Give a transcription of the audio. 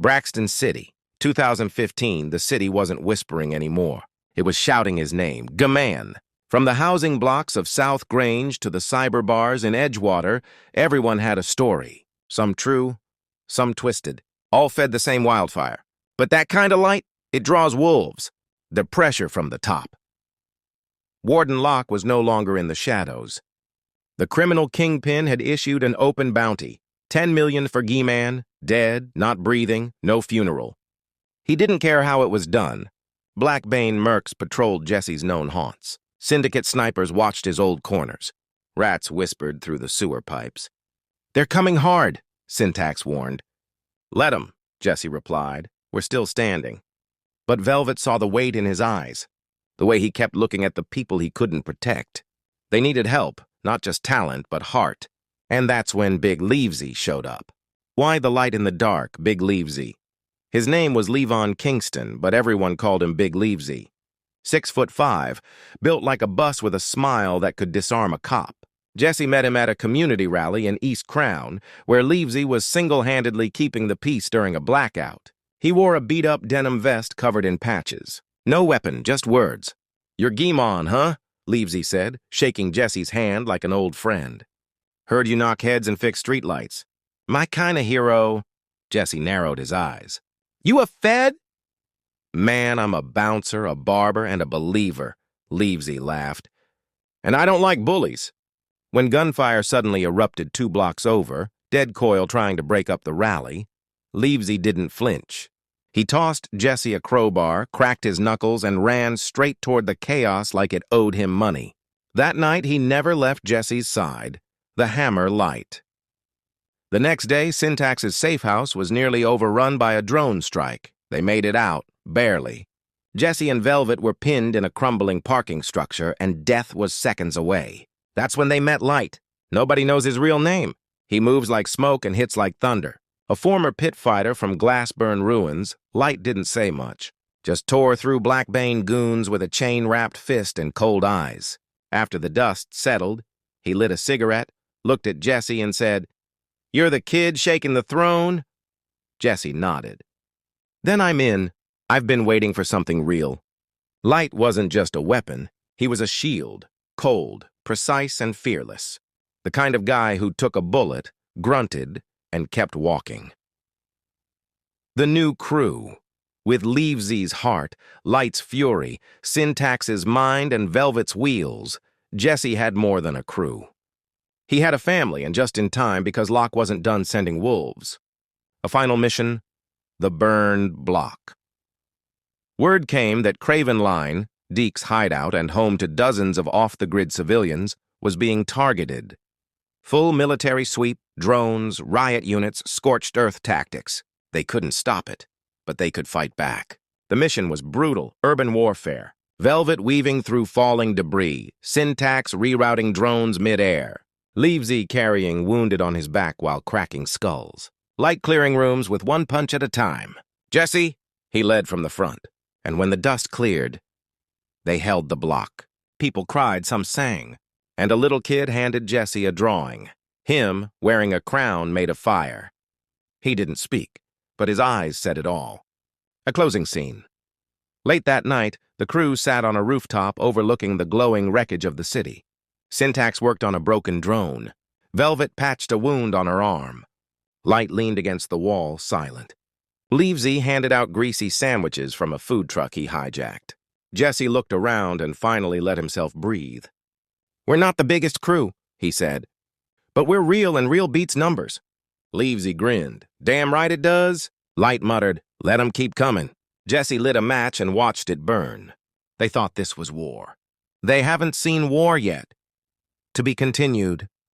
Braxton City. 2015, the city wasn't whispering anymore. It was shouting his name, Gman. From the housing blocks of South Grange to the cyber bars in Edgewater, everyone had a story. Some true, some twisted. All fed the same wildfire. But that kind of light, it draws wolves. The pressure from the top. Warden Locke was no longer in the shadows. The criminal kingpin had issued an open bounty. 10 million for Gman, dead, not breathing, no funeral. He didn't care how it was done. Black Bane mercs patrolled Jesse's known haunts. Syndicate snipers watched his old corners. Rats whispered through the sewer pipes. "They're coming hard," Syntax warned. "Let 'em," Jesse replied. "We're still standing." But Velvet saw the weight in his eyes, the way he kept looking at the people he couldn't protect. They needed help, not just talent, but heart. And that's when Big Leavsy showed up. Why the light in the dark, Big Leavsy? His name was Levon Kingston, but everyone called him Big Leavsy. 6'5", built like a bus with a smile that could disarm a cop. Jesse met him at a community rally in East Crown, where Leavsy was single-handedly keeping the peace during a blackout. He wore a beat-up denim vest covered in patches. No weapon, just words. "You're Gman, huh?" Leavsy said, shaking Jesse's hand like an old friend. "Heard you knock heads and fix streetlights. My kind of hero." Jesse narrowed his eyes. "You a Fed?" "Man, I'm a bouncer, a barber, and a believer," Leavsy laughed. "And I don't like bullies." When gunfire suddenly erupted 2 blocks over, dead coil trying to break up the rally, Leavsy didn't flinch. He tossed Jesse a crowbar, cracked his knuckles, and ran straight toward the chaos like it owed him money. That night, he never left Jesse's side, the hammer light. The next day, Syntax's safe house was nearly overrun by a drone strike. They made it out, barely. Jesse and Velvet were pinned in a crumbling parking structure, and death was seconds away. That's when they met Light. Nobody knows his real name. He moves like smoke and hits like thunder. A former pit fighter from Glassburn ruins, Light didn't say much. Just tore through Black Bane goons with a chain-wrapped fist and cold eyes. After the dust settled, he lit a cigarette, looked at Jesse and said, "You're the kid shaking the throne?" Jesse nodded. "Then I'm in. I've been waiting for something real." Light wasn't just a weapon. He was a shield, cold, precise, and fearless. The kind of guy who took a bullet, grunted, and kept walking. The new crew. With Leavsy's heart, Light's fury, Syntax's mind, and Velvet's wheels, Jesse had more than a crew. He had a family, and just in time because Locke wasn't done sending wolves. A final mission: the burned block. Word came that Craven Line, Deke's hideout and home to dozens of off-the-grid civilians, was being targeted. Full military sweep, drones, riot units, scorched earth tactics. They couldn't stop it, but they could fight back. The mission was brutal, urban warfare. Velvet weaving through falling debris, Syntax rerouting drones mid-air, Leavsy carrying wounded on his back while cracking skulls. Light clearing rooms with one punch at a time. "Jesse," he led from the front. And when the dust cleared, they held the block. People cried, some sang. And a little kid handed Jesse a drawing. Him wearing a crown made of fire. He didn't speak, but his eyes said it all. A closing scene. Late that night, the crew sat on a rooftop overlooking the glowing wreckage of the city. Syntax worked on a broken drone. Velvet patched a wound on her arm. Light leaned against the wall, silent. Leavsy handed out greasy sandwiches from a food truck he hijacked. Jesse looked around and finally let himself breathe. "We're not the biggest crew," he said, "but we're real and real beats numbers." Leavsy grinned. "Damn right it does." Light muttered, "Let 'em keep coming." Jesse lit a match and watched it burn. They thought this was war. They haven't seen war yet. To be continued.